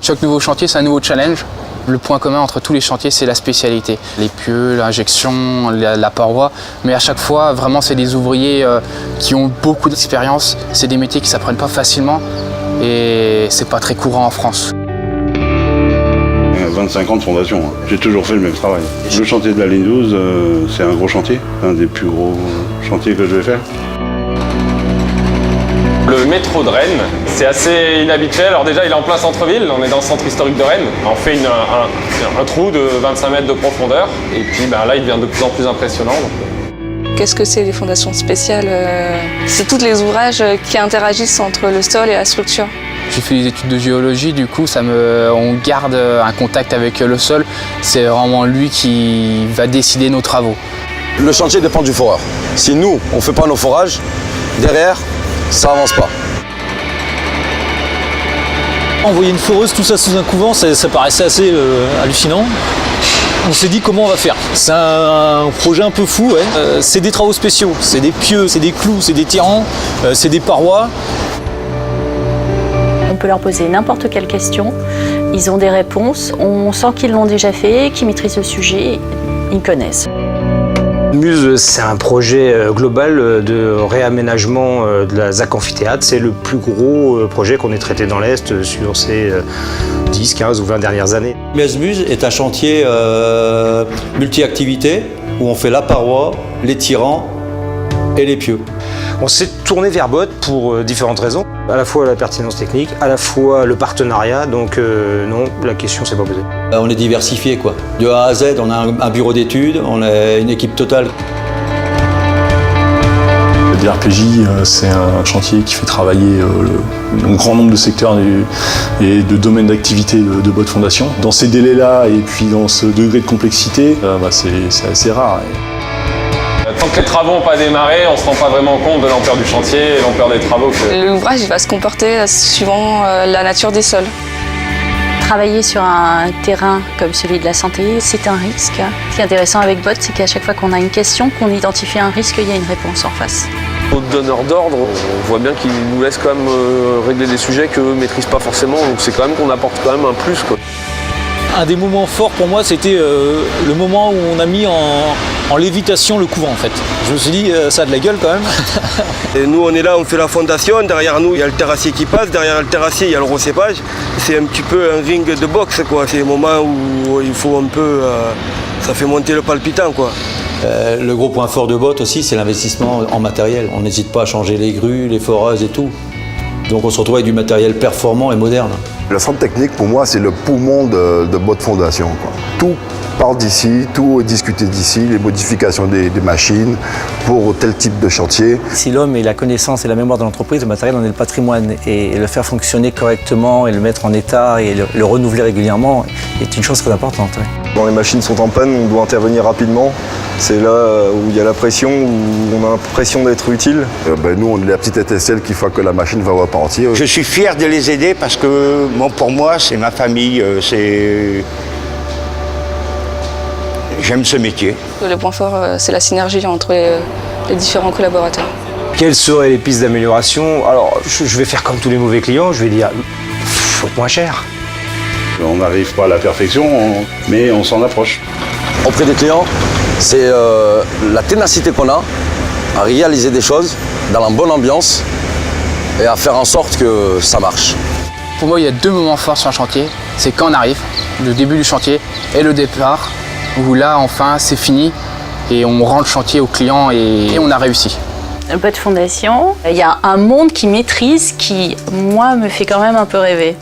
Chaque nouveau chantier, c'est un nouveau challenge. Le point commun entre tous les chantiers, c'est la spécialité. Les pieux, l'injection, la paroi. Mais à chaque fois, vraiment, c'est des ouvriers qui ont beaucoup d'expérience. C'est des métiers qui ne s'apprennent pas facilement et c'est pas très courant en France. 25 ans de fondation, j'ai toujours fait le même travail. Le chantier de la ligne 12, c'est un gros chantier, un des plus gros chantiers que je vais faire. Le métro de Rennes, c'est assez inhabituel. Alors déjà, il est en plein centre-ville, on est dans le centre historique de Rennes. On fait un trou de 25 mètres de profondeur et puis là, il devient de plus en plus impressionnant. Qu'est-ce que c'est les fondations spéciales? C'est tous les ouvrages qui interagissent entre le sol et la structure. J'ai fait des études de géologie, du coup, on garde un contact avec le sol. C'est vraiment lui qui va décider nos travaux. Le chantier dépend du foreur. Si nous, on ne fait pas nos forages, derrière, ça avance pas. Envoyer une foreuse, tout ça sous un couvent, ça paraissait assez hallucinant. On s'est dit comment on va faire. C'est un projet un peu fou, ouais. C'est des travaux spéciaux, c'est des pieux, c'est des clous, c'est des tirants, c'est des parois. On peut leur poser n'importe quelle question, ils ont des réponses, on sent qu'ils l'ont déjà fait, qu'ils maîtrisent le sujet, ils connaissent. Muse, c'est un projet global de réaménagement de la ZAC amphithéâtre. C'est le plus gros projet qu'on ait traité dans l'Est sur ces 10, 15 ou 20 dernières années. Muse est un chantier multi-activités où on fait la paroi, les tirants et les pieux. On s'est tourné vers BOT pour différentes raisons. À la fois la pertinence technique, à la fois le partenariat. Donc non, la question s'est pas posée. On est diversifié quoi. De A à Z, on a un bureau d'études, on a une équipe totale. Le DRPJ, c'est un chantier qui fait travailler un grand nombre de secteurs et de domaines d'activité de BOT Fondation. Dans ces délais-là et puis dans ce degré de complexité, c'est assez rare. Tant que les travaux n'ont pas démarré, on ne se rend pas vraiment compte de l'ampleur du chantier et l'ampleur des travaux. L'ouvrage va se comporter suivant la nature des sols. Travailler sur un terrain comme celui de la santé, c'est un risque. Ce qui est intéressant avec BOT, c'est qu'à chaque fois qu'on a une question, qu'on identifie un risque, il y a une réponse en face. Notre donneur d'ordre, on voit bien qu'il nous laisse quand même régler des sujets qu'eux ne maîtrisent pas forcément, donc c'est quand même qu'on apporte quand même un plus, quoi. Un des moments forts pour moi, c'était le moment où on a mis en lévitation le couvent en fait. Je me suis dit, ça a de la gueule quand même. Et nous on est là, on fait la fondation, derrière nous il y a le terrassier qui passe, derrière le terrassier il y a le recépage. C'est un petit peu un ring de boxe quoi, c'est le moment où il faut un peu, ça fait monter le palpitant quoi. Le gros point fort de BOT aussi, c'est l'investissement en matériel. On n'hésite pas à changer les grues, les foreuses et tout. Donc on se retrouve avec du matériel performant et moderne. Le centre technique, pour moi, c'est le poumon de BOT Fondation, quoi. Tout part d'ici, tout est discuté d'ici, les modifications des machines pour tel type de chantier. Si l'homme est la connaissance et la mémoire de l'entreprise, le matériel en est le patrimoine. Et le faire fonctionner correctement et le mettre en état et le renouveler régulièrement est une chose très importante. Ouais. Quand les machines sont en panne, on doit intervenir rapidement. C'est là où il y a la pression, où on a l'impression d'être utile. Nous, on est la petite étincelle qui fait que la machine va repartir. Je suis fier de les aider parce que pour moi, c'est ma famille. J'aime ce métier. Le point fort, c'est la synergie entre les différents collaborateurs. Quelles seraient les pistes d'amélioration? Alors, je vais faire comme tous les mauvais clients, je vais dire, faut être moins cher. On n'arrive pas à la perfection, mais on s'en approche. Auprès des clients, c'est la ténacité qu'on a à réaliser des choses dans la bonne ambiance et à faire en sorte que ça marche. Pour moi, il y a deux moments forts sur un chantier. C'est quand on arrive, le début du chantier et le départ, où là, enfin, c'est fini et on rend le chantier au client et on a réussi. BOT Fondation, il y a un monde qui maîtrise qui, moi, me fait quand même un peu rêver.